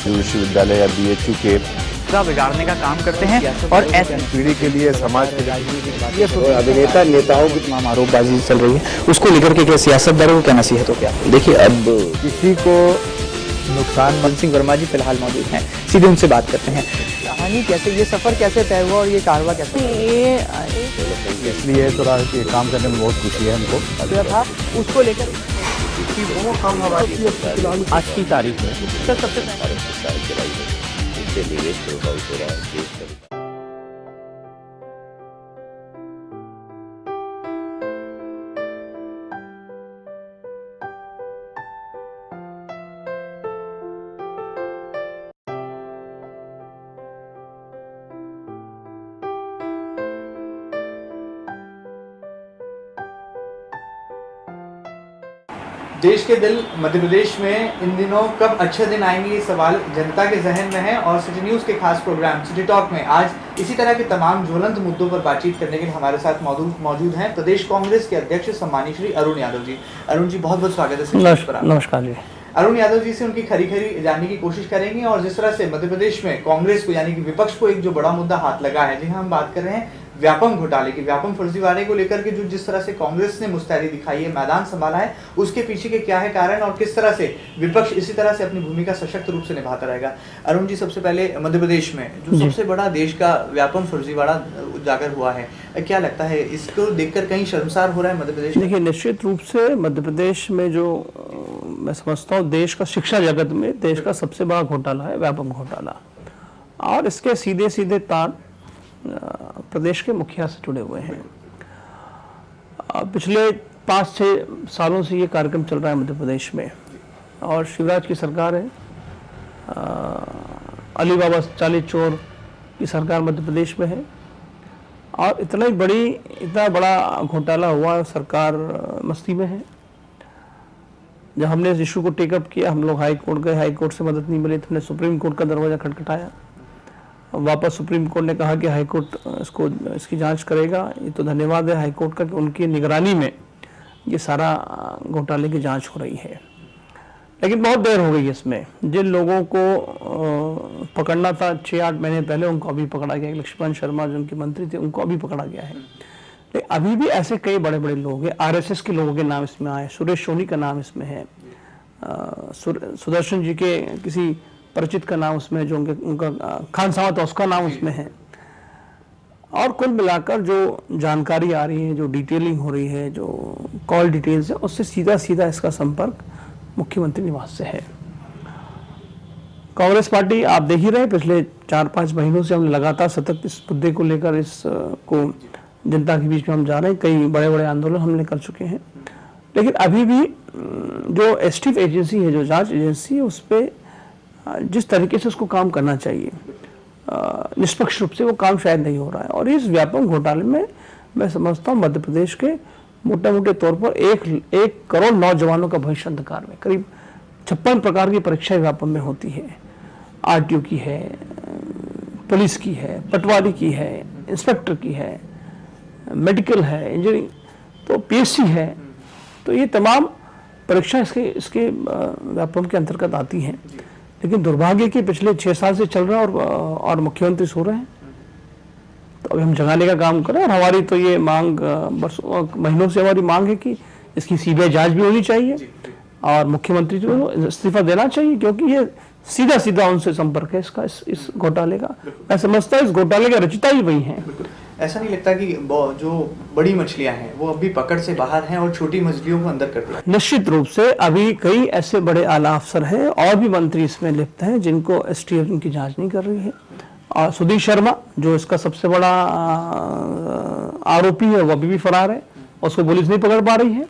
शिशु विश्वविद्यालय या BHU के बिगाड़ने का काम करते हैं और ऐसी पीढ़ी के लिए, समाज के लिए ये अभिनेता नेताओं की तमाम आरोपबाजी चल रही है, उसको लेकर के क्या सियासतदारों को क्या नसीहत हो? क्या देखिए, अब किसी को नुकसान मन सिंह वर्मा जी फिलहाल मौजूद हैं, सीधे उनसे बात करते हैं। कहानी कैसे, ये सफर कैसे तय हुआ और ये कारवा कैसे? इसलिए थोड़ा ये काम करने में बहुत खुशी है हमको। था उसको लेकर वो हम हमारी आज की तारीख में सबसे देश के दिल मध्य प्रदेश में इन दिनों कब अच्छे दिन आएंगे, ये सवाल जनता के जहन में है। और सिटी न्यूज़ के खास प्रोग्राम सिटी टॉक में आज इसी तरह के तमाम ज्वलंत मुद्दों पर बातचीत करने के लिए हमारे साथ मौजूद हैं प्रदेश कांग्रेस के अध्यक्ष सम्मानित श्री अरुण यादव जी। अरुण जी, बहुत बहुत स्वागत है। नमस्कार जी। अरुण यादव जी से उनकी खरी जानने की कोशिश करेंगे और जिस तरह से मध्य प्रदेश में कांग्रेस को यानी कि विपक्ष को एक जो बड़ा मुद्दा हाथ लगा है, जी हम बात कर रहे हैं व्यापम घोटाले की, व्यापम फर्जीवाड़े को लेकर के जो जिस तरह से कांग्रेस ने मुस्तैदी दिखाई है, मैदान संभाला है, उसके पीछे के क्या है कारण और किस तरह से विपक्ष इसी तरह से अपनी भूमिका सशक्त रूप से निभाता रहेगा। अरुण जी, सबसे पहले मध्य प्रदेश में जो सबसे बड़ा देश का व्यापम फर्जीवाड़ा उजागर हुआ है, क्या लगता है इसको देखकर कहीं शर्मसार हो रहा है मध्य प्रदेश? देखिए, निश्चित रूप से मध्य प्रदेश में जो मैं समझता हूँ देश का शिक्षा जगत में देश का सबसे बड़ा घोटाला है व्यापम घोटाला, और इसके सीधे सीधे तार प्रदेश के मुखिया से जुड़े हुए हैं। पिछले 5-6 सालों से ये कार्यक्रम चल रहा है मध्य प्रदेश में, और शिवराज की सरकार है, अली बाबा चालीस चोर की सरकार मध्य प्रदेश में है, और इतना बड़ा घोटाला हुआ, सरकार मस्ती में है। जब हमने इस इशू को टेकअप किया, हम लोग हाई कोर्ट गए, हाई कोर्ट से मदद नहीं मिली तो हमने सुप्रीम कोर्ट का दरवाज़ा खटखटाया। वापस सुप्रीम कोर्ट ने कहा कि हाई कोर्ट इसकी जांच करेगा। ये तो धन्यवाद है हाई कोर्ट का कि उनकी निगरानी में ये सारा घोटाले की जांच हो रही है, लेकिन बहुत देर हो गई इसमें। जिन लोगों को पकड़ना था 6-8 महीने पहले, उनको अभी पकड़ा गया। लक्ष्मण शर्मा जो उनके मंत्री थे, उनको अभी पकड़ा गया है। लेकिन अभी भी ऐसे कई बड़े बड़े लोग हैं, RSS के लोगों के नाम इसमें आए, सुरेश सोनी का नाम इसमें है, सुदर्शन जी के किसी परिचित का नाम उसमें, जो उनका खान सावत उसका नाम उसमें है। और कुल मिलाकर जो जानकारी आ रही है, जो डिटेलिंग हो रही है, जो कॉल डिटेल्स है, उससे सीधा सीधा इसका संपर्क मुख्यमंत्री निवास से है। कांग्रेस पार्टी आप देख ही रहे, पिछले 4-5 महीनों से हम लगातार सतत इस मुद्दे को लेकर इसको जनता के बीच में हम जा रहे हैं। कई बड़े बड़े आंदोलन हमने कर चुके हैं, लेकिन अभी भी जो एसटीएफ एजेंसी है, जो जांच एजेंसी है, उस पर जिस तरीके से उसको काम करना चाहिए निष्पक्ष रूप से, वो काम शायद नहीं हो रहा है। और इस व्यापक घोटाले में मैं समझता हूँ मध्य प्रदेश के मोटे तौर पर 1 करोड़ नौजवानों का भविष्य अंधकार में। करीब 56 प्रकार की परीक्षाएं व्यापम में होती है। RTO की है, पुलिस की है, पटवारी की है, इंस्पेक्टर की है, मेडिकल है, इंजीनियरिंग, तो PSC है। तो ये तमाम परीक्षा इसके व्यापम के अंतर्गत आती हैं। लेकिन दुर्भाग्य कि पिछले 6 साल से चल रहा है और मुख्यमंत्री सो रहे हैं। तो अभी हम जगाने का काम करें, और हमारी तो ये मांग महीनों से हमारी मांग है कि इसकी CBI जांच भी होनी चाहिए और मुख्यमंत्री को इस्तीफा देना चाहिए, क्योंकि ये सीधा सीधा उनसे संपर्क है इसका, इस घोटाले का। मैं समझता हूँ इस घोटाले का रचिता ही वही है। ऐसा नहीं लगता कि जो बड़ी मछलियां हैं वो अभी पकड़ से बाहर हैं और छोटी मछलियों को अंदर कर दिया? निश्चित रूप से अभी कई ऐसे बड़े आला अफसर हैं और भी मंत्री इसमें लिप्त हैं जिनको STF इनकी जांच नहीं कर रही है। और सुधीर शर्मा जो इसका सबसे बड़ा आरोपी है, वो अभी भी फरार है, उसको पुलिस नहीं पकड़ पा रही है।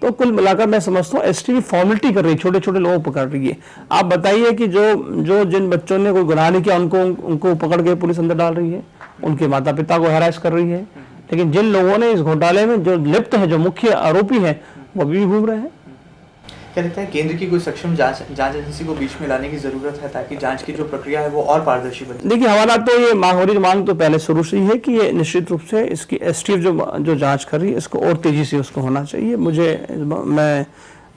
तो कुल मिलाकर मैं समझता हूँ STF फॉर्मेलिटी कर रही है, छोटे छोटे लोगों को पकड़ रही है। आप बताइए कि जिन बच्चों ने कोई गुनाह नहीं किया उनको पकड़ के पुलिस अंदर डाल रही है, उनके माता पिता को हैरास कर रही है। लेकिन जिन लोगों ने इस घोटाले में जो लिप्त है, जो मुख्य आरोपी हैं, वो अभी भी घूम रहे हैं। क्या लगता है केंद्र की कोई सक्षम जांच एजेंसी को बीच में लाने की जरूरत है ताकि जांच की जो प्रक्रिया है वो और पारदर्शी बने? देखिए, हमारा तो ये मांग तो पहले शुरू से ही है कि ये निश्चित रूप से इसकी STF जो जांच कर रही है, इसको और तेजी से उसको होना चाहिए। मैं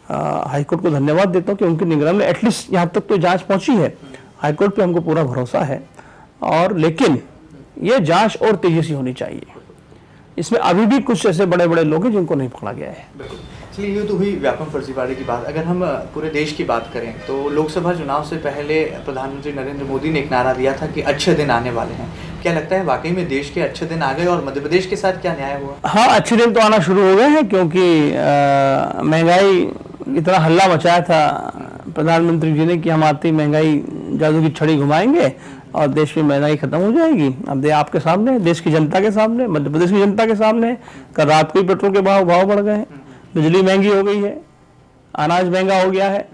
हाईकोर्ट को धन्यवाद देता हूँ कि उनकी निगरानी में एटलीस्ट यहाँ तक तो जांच पहुंची है, हाईकोर्ट पे हमको पूरा भरोसा है। और लेकिन ये जांच और तेजी से होनी चाहिए। इसमें अभी भी कुछ ऐसे बड़े बड़े लोग हैं जिनको नहीं पकड़ा गया है। चलिए, ये तो हुई व्यापम फर्जीवाड़े की बात। अगर हम पूरे देश की बात करें तो लोकसभा चुनाव से पहले प्रधानमंत्री नरेंद्र मोदी ने एक नारा दिया था कि अच्छे दिन आने वाले हैं। क्या लगता है वाकई में देश के अच्छे दिन आ गए और मध्य प्रदेश के साथ क्या न्याय हुआ? हाँ, अच्छे दिन तो आना शुरू हो गए हैं, क्योंकि महंगाई इतना हल्ला मचाया था प्रधानमंत्री जी ने कि हम आते ही महंगाई जादू की छड़ी घुमाएंगे और देश में महंगाई खत्म हो जाएगी। अब आपके सामने, देश की जनता के सामने, मध्य प्रदेश की जनता के सामने, कल रात को ही पेट्रोल के भाव बढ़ गए हैं, बिजली महंगी हो गई है, अनाज महंगा हो गया है।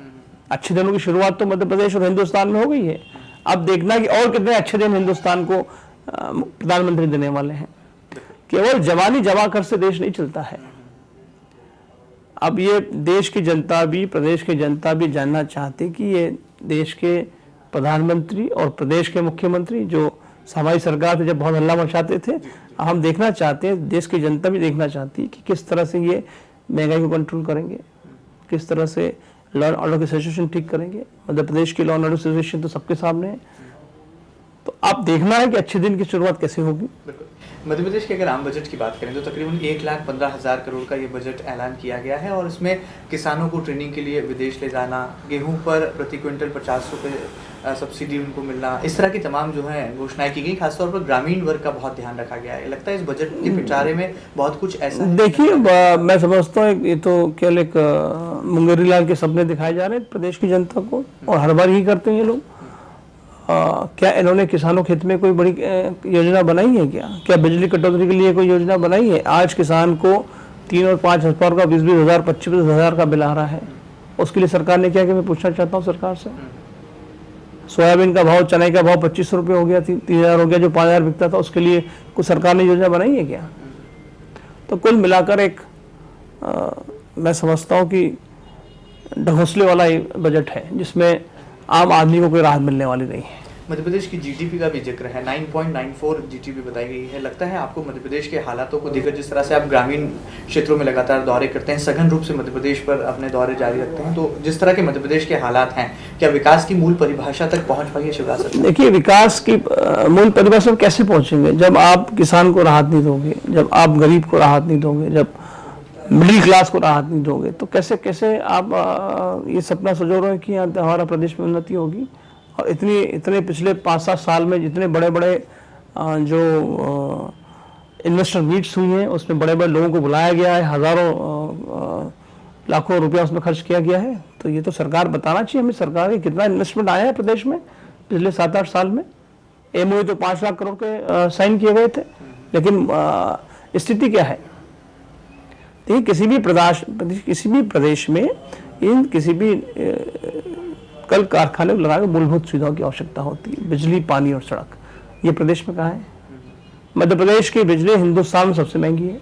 अच्छे दिनों की शुरुआत तो मध्य प्रदेश और हिंदुस्तान में हो गई है। अब देखना कि और कितने अच्छे दिन हिंदुस्तान को प्रधानमंत्री देने वाले हैं। केवल जवानी जमा कर से देश नहीं चलता है। अब ये देश की जनता भी, प्रदेश की जनता भी जानना चाहती कि ये देश के प्रधानमंत्री और प्रदेश के मुख्यमंत्री जो हमारी सरकार थे जब बहुत हल्ला मचाते थे, हम देखना चाहते हैं, देश की जनता भी देखना चाहती है कि किस तरह से ये महंगाई को कंट्रोल करेंगे, किस तरह से लॉ एंड ऑर्डर की सिचुएशन ठीक करेंगे। मध्य प्रदेश की लॉ एंड ऑर्डर सिचुएशन तो सबके सामने है। तो अब देखना है कि अच्छे दिन की शुरुआत कैसे होगी। मध्य प्रदेश के अगर आम बजट की बात करें तो तकरीबन 1,15,000 करोड़ का ये बजट ऐलान किया गया है और इसमें किसानों को ट्रेनिंग के लिए विदेश ले जाना, गेहूं पर प्रति क्विंटल 50 रुपये सब्सिडी उनको मिलना, इस तरह की तमाम जो है घोषणाएं की गई। खासतौर पर ग्रामीण वर्ग का बहुत ध्यान रखा गया है। लगता है इस बजट के पिटारे में बहुत कुछ ऐसा है। देखिए, मैं समझता हूँ ये तो केवल एक मुंगेरी लाल के सपने दिखाए जा रहे हैं प्रदेश की जनता को, और हर बार ही करते हैं ये लोग। क्या इन्होंने किसानों के हित में कोई बड़ी योजना बनाई है? क्या बिजली कटौती के लिए कोई योजना बनाई है? आज किसान को 3 और 5 हजार का 20-20 हजार 25 हजार का बिल आ रहा है। उसके लिए सरकार ने क्या किया, मैं पूछना चाहता हूँ सरकार से। सोयाबीन का भाव, चने का भाव 2500 रुपये हो गया, 3000 हो गया, जो 5000 बिकता था, उसके लिए कुछ सरकार ने योजना बनाई है क्या? तो कुल मिलाकर एक मैं समझता हूँ कि ढकोसले वाला बजट है जिसमें आम आदमी को कोई राहत मिलने वाली नहीं है। मध्य प्रदेश की जीडीपी का भी जिक्र है, 9.94 जीडीपी बताई गई है। लगता है आपको मध्य प्रदेश के हालातों को देखकर, जिस तरह से आप ग्रामीण क्षेत्रों में लगातार दौरे करते हैं, सघन रूप से मध्य प्रदेश पर अपने दौरे जारी रखते हैं, तो जिस तरह के मध्य प्रदेश के हालात हैं, क्या विकास की मूल परिभाषा तक पहुंच पाई है शिवराज सरकार? देखिए, विकास की मूल परिभाषा में कैसे पहुंचेंगे जब आप किसान को राहत नहीं दोगे, जब आप गरीब को राहत नहीं दोगे, जब मिडिल क्लास को राहत नहीं दोगे, तो कैसे आप ये सपना सजो रहे हैं कि हमारा प्रदेश में उन्नति होगी। और इतने पिछले 5-7 साल में जितने बड़े बड़े जो इन्वेस्टर मीट्स हुई हैं, उसमें बड़े बड़े लोगों को बुलाया गया है, हज़ारों लाखों रुपया उसमें खर्च किया गया है। तो ये तो सरकार बताना चाहिए हमें, सरकार के कितना इन्वेस्टमेंट आया है प्रदेश में पिछले 7-8 साल में। एमओयू तो 5 लाख करोड़ के साइन किए गए थे, लेकिन स्थिति क्या है? देखिए, किसी भी प्रदेश में किसी भी कल कारखाने को लगाकर मूलभूत सुविधाओं की आवश्यकता होती है, बिजली, पानी और सड़क। ये प्रदेश में कहाँ है? मध्य प्रदेश की बिजली हिंदुस्तान में सबसे महंगी है।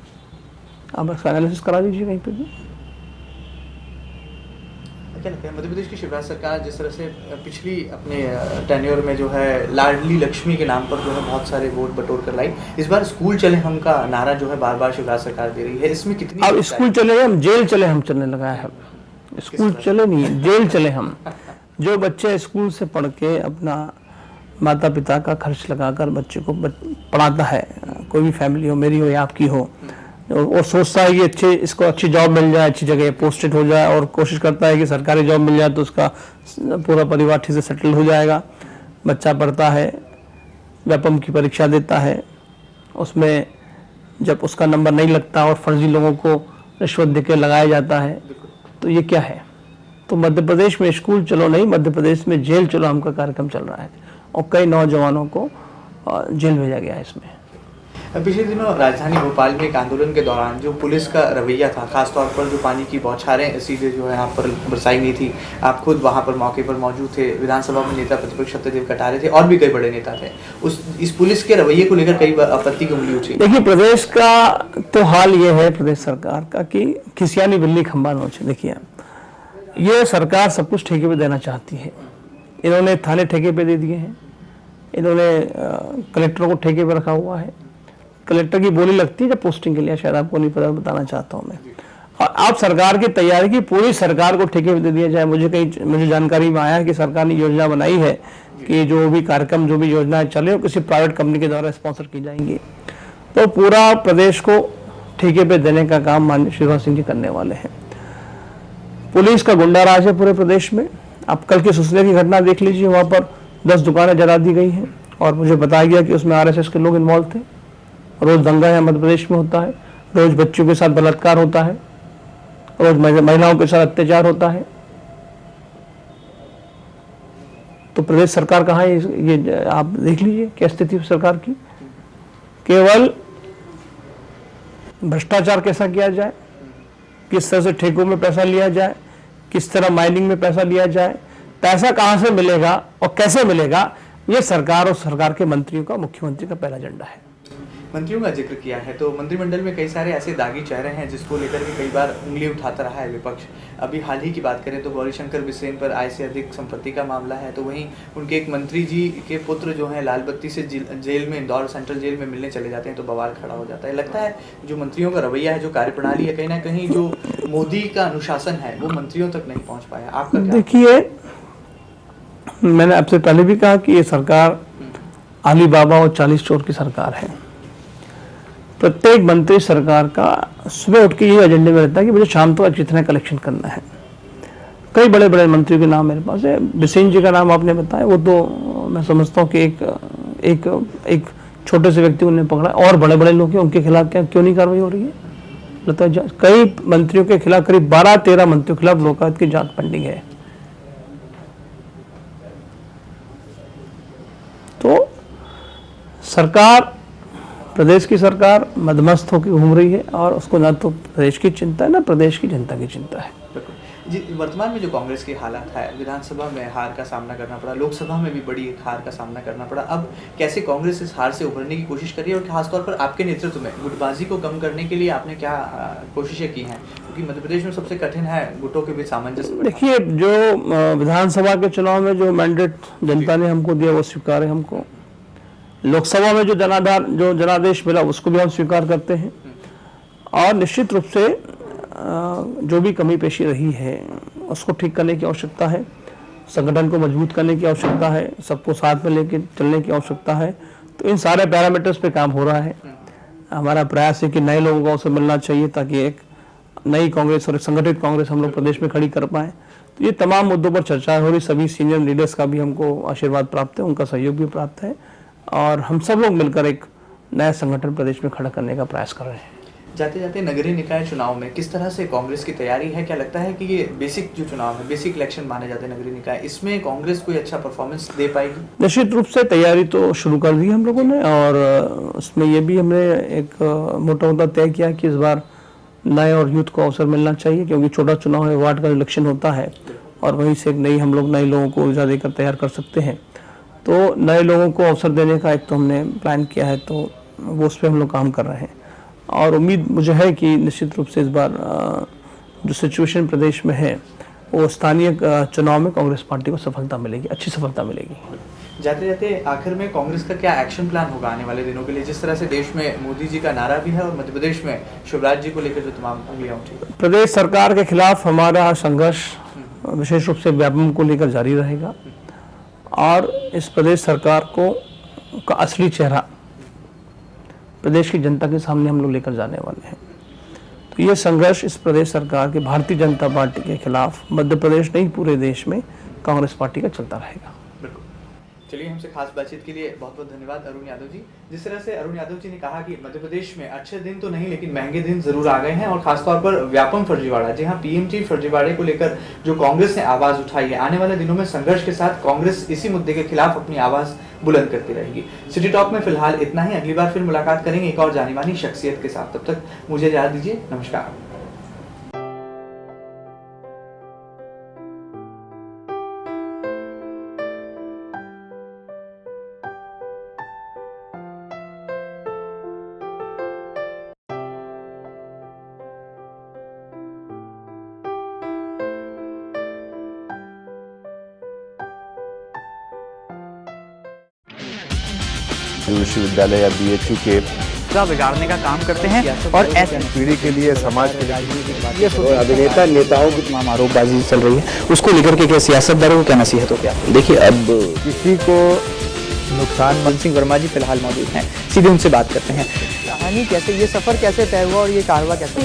आप इसका एनालिसिस करा दीजिए कहीं पे भी। क्या लगता है मध्य प्रदेश की शिवराज सरकार जिस तरह से पिछली अपने टेन्योर में जो है लाडली लक्ष्मी के नाम पर जो है बहुत सारे वोट बटोर कर लाई, इस बार स्कूल चले हम का नारा जो है बार बार शिवराज सरकार दे रही है, इसमें कितनी? अब स्कूल चले हम, जेल चले हम चलने लगा है। स्कूल चले नहीं, जेल चले हम। जो बच्चे स्कूल से पढ़ के अपना माता पिता का खर्च लगाकर बच्चे को पढ़ाता है, कोई भी फैमिली हो, मेरी हो या आपकी हो, और सोचता है कि इसको अच्छी जॉब मिल जाए, अच्छी जगह पोस्टेड हो जाए, और कोशिश करता है कि सरकारी जॉब मिल जाए तो उसका पूरा परिवार ठीक से सेटल हो जाएगा। बच्चा पढ़ता है, व्यापम की परीक्षा देता है, उसमें जब उसका नंबर नहीं लगता और फर्जी लोगों को रिश्वत देकर लगाया जाता है, तो ये क्या है? तो मध्य प्रदेश में स्कूल चलो नहीं, मध्य प्रदेश में जेल चलो हम का कार्यक्रम चल रहा है, और कई नौजवानों को जेल भेजा गया है इसमें। पिछले दिनों राजधानी भोपाल में एक आंदोलन के दौरान जो पुलिस का रवैया था, खासतौर पर जो पानी की बौछारें सीधे जो है यहाँ पर बरसाई गई थी, आप खुद वहाँ पर मौके पर मौजूद थे, विधानसभा में नेता प्रतिपक्ष सत्यदेव कटारे थे और भी कई बड़े नेता थे, इस पुलिस के रवैये को लेकर कई आपत्ति की उंगली उठी। देखिए, प्रदेश का तो हाल ये है प्रदेश सरकार का कि खिसियानी बिल्ली खंबा नोचे। देखिए, ये सरकार सब कुछ ठेके पे देना चाहती है। इन्होंने थाने ठेके पे दे दिए हैं, इन्होंने कलेक्टरों को ठेके पे रखा हुआ है। कलेक्टर की बोली लगती है जब पोस्टिंग के लिए, शायद आपको नहीं पता, बताना चाहता हूँ मैं। और अब सरकार की तैयारी की पूरी सरकार को ठेके पे दे दिया जाए। मुझे जानकारी में आया है कि सरकार ने योजना बनाई है कि जो भी कार्यक्रम, जो भी योजनाएं चले वो किसी प्राइवेट कंपनी के द्वारा स्पॉन्सर की जाएंगी। तो पूरा प्रदेश को ठेके पे देने का काम माननीय शिवराज सिंह जी करने वाले हैं। पुलिस का गुंडा राज है पूरे प्रदेश में। अब कल की सुसने की घटना देख लीजिए, वहां पर 10 दुकानें जला दी गई हैं और मुझे बताया गया कि उसमें RSS के लोग इन्वॉल्व थे। रोज दंगा यहाँ मध्य प्रदेश में होता है, रोज बच्चों के साथ बलात्कार होता है, रोज महिलाओं के साथ अत्याचार होता है। तो प्रदेश सरकार कहाँ है, ये आप देख लीजिए क्या स्थिति है सरकार की। केवल भ्रष्टाचार कैसा किया जाए, किस तरह से ठेकों में पैसा लिया जाए, किस तरह माइनिंग में पैसा लिया जाए, पैसा कहां से मिलेगा और कैसे मिलेगा, ये सरकार और सरकार के मंत्रियों का, मुख्यमंत्री का पहला एजेंडा है। मंत्रियों का जिक्र किया है तो मंत्रिमंडल में कई सारे ऐसे दागी चेहरे हैं जिसको लेकर के कई बार उंगली उठाता रहा है विपक्ष। अभी हाल ही की बात करें तो गौरीशंकर बिसेन पर आय से अधिक संपत्ति का मामला है, तो वहीं उनके एक मंत्री जी के पुत्र जो हैं लाल बत्ती से जेल में, इंदौर सेंट्रल जेल में मिलने चले जाते हैं तो बवाल खड़ा हो जाता है। लगता है जो मंत्रियों का रवैया है, जो कार्यप्रणाली है, कहीं ना कहीं जो मोदी का अनुशासन है वो मंत्रियों तक नहीं पहुँच पाया। आपका क्या? देखिए, मैंने आपसे पहले भी कहा कि ये सरकार अली बाबा और 40 चोर की सरकार है। प्रत्येक मंत्री सरकार का सुबह उठ के ये एजेंडे में रहता है कि मुझे शाम तक कितना कलेक्शन करना है। कई बड़े बड़े मंत्रियों के नाम मेरे पास है। बिसेन जी का नाम आपने बताया, वो तो मैं समझता हूँ कि एक छोटे से व्यक्ति को उन्होंने पकड़ा, और बड़े बड़े लोग हैं उनके खिलाफ क्यों नहीं कार्रवाई हो रही है? लगता कई मंत्रियों के खिलाफ, करीब 12-13 मंत्रियों के खिलाफ लोकायुक्त की जांच पेंडिंग है। तो सरकार, प्रदेश की सरकार मदमस्त होकर घूम रही है और उसको ना तो प्रदेश की चिंता है ना प्रदेश की जनता की चिंता है। जी, वर्तमान में जो कांग्रेस की हालात है, विधानसभा में हार का सामना करना पड़ा, लोकसभा में भी बड़ी एक हार का सामना करना पड़ा। अब कैसे कांग्रेस इस हार से उभरने की कोशिश कर रही है और खासतौर पर आपके नेतृत्व में गुटबाजी को कम करने के लिए आपने क्या कोशिशें की हैं? क्योंकि मध्य प्रदेश में सबसे कठिन है गुटों के बीच सामंजस्य। देखिए, जो विधानसभा के चुनाव में जो मैंडेट जनता ने हमको दिया वो स्वीकार है हमको। लोकसभा में जो जनादेश मिला उसको भी हम स्वीकार करते हैं। और निश्चित रूप से जो भी कमी पेशी रही है उसको ठीक करने की आवश्यकता है, संगठन को मजबूत करने की आवश्यकता है, सबको साथ में लेके चलने की आवश्यकता है। तो इन सारे पैरामीटर्स पे काम हो रहा है। हमारा प्रयास है कि नए लोगों को अवसर मिलना चाहिए ताकि एक नई कांग्रेस और एक संगठित कांग्रेस हम लोग प्रदेश में खड़ी कर पाएं। तो ये तमाम मुद्दों पर चर्चा हो रही। सभी सीनियर लीडर्स का भी हमको आशीर्वाद प्राप्त है, उनका सहयोग भी प्राप्त है और हम सब लोग मिलकर एक नया संगठन प्रदेश में खड़ा करने का प्रयास कर रहे हैं। जाते जाते नगरीय निकाय चुनाव में किस तरह से कांग्रेस की तैयारी है? क्या लगता है कि ये बेसिक जो चुनाव है, बेसिक इलेक्शन माने जाते हैं नगरीय निकाय, इसमें कांग्रेस कोई अच्छा परफॉर्मेंस दे पाएगी? निश्चित रूप से तैयारी तो शुरू कर दी हम लोगों ने और उसमें ये भी हमने एक मोटा तय किया कि इस बार नए और यूथ को अवसर मिलना चाहिए, क्योंकि छोटा चुनाव है, वार्ड का इलेक्शन होता है और वहीं से हम लोग नए लोगों को ऊर्जा देकर तैयार कर सकते हैं। तो नए लोगों को अवसर देने का एक तो हमने प्लान किया है, तो वो उस पर हम लोग काम कर रहे हैं और उम्मीद मुझे है कि निश्चित रूप से इस बार जो सिचुएशन प्रदेश में है वो स्थानीय चुनाव में कांग्रेस पार्टी को सफलता मिलेगी, अच्छी सफलता मिलेगी। जाते जाते आखिर में कांग्रेस का क्या एक्शन प्लान होगा आने वाले दिनों के लिए? जिस तरह से देश में मोदी जी का नारा भी है और मध्य प्रदेश में शिवराज जी को लेकर जो तमाम उंगलियां उठी। प्रदेश सरकार के खिलाफ हमारा संघर्ष विशेष रूप से व्यापम को लेकर जारी रहेगा और इस प्रदेश सरकार का असली चेहरा प्रदेश की जनता के सामने हम लोग लेकर जाने वाले हैं। तो ये संघर्ष इस प्रदेश सरकार के, भारतीय जनता पार्टी के खिलाफ मध्य प्रदेश नहीं पूरे देश में कांग्रेस पार्टी का चलता रहेगा। चलिए, हमसे खास बातचीत के लिए बहुत बहुत धन्यवाद अरुण यादव जी। जिस तरह से अरुण यादव जी ने कहा कि मध्य प्रदेश में अच्छे दिन तो नहीं लेकिन महंगे दिन जरूर आ गए हैं और खासतौर पर व्यापम फर्जीवाड़ा, जी हाँ, पीएमटी फर्जीवाड़े को लेकर जो कांग्रेस ने आवाज उठाई है, आने वाले दिनों में संघर्ष के साथ कांग्रेस इसी मुद्दे के खिलाफ अपनी आवाज बुलंद करती रहेगी। सिटी टॉक में फिलहाल इतना ही। अगली बार फिर मुलाकात करेंगे एक और जानी मानी शख्सियत के साथ। तब तक मुझे इजाजत दीजिए। नमस्कार। विश्वविद्यालय या BHU के रिश्ता बिगाड़ने का काम करते हैं और ऐसे पीढ़ी के लिए, समाज के लिए ये अभिनेता नेताओं की तमाम आरोपबाजी चल रही है, उसको लेकर के क्या सियासतदारों को क्या नसीहत हो क्या? देखिए, अब किसी को नुकसान मन सिंह वर्मा जी फिलहाल मौजूद हैं, सीधे उनसे बात करते हैं। कहानी कैसे, ये सफर कैसे तय हुआ और ये कारवा कैसे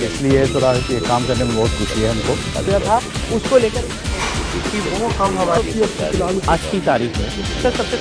इसलिए थोड़ा ये काम करने में बहुत खुशी है हमको। था, उसको लेकर कि वो हम हमारी आज की तारीख में सर सबसे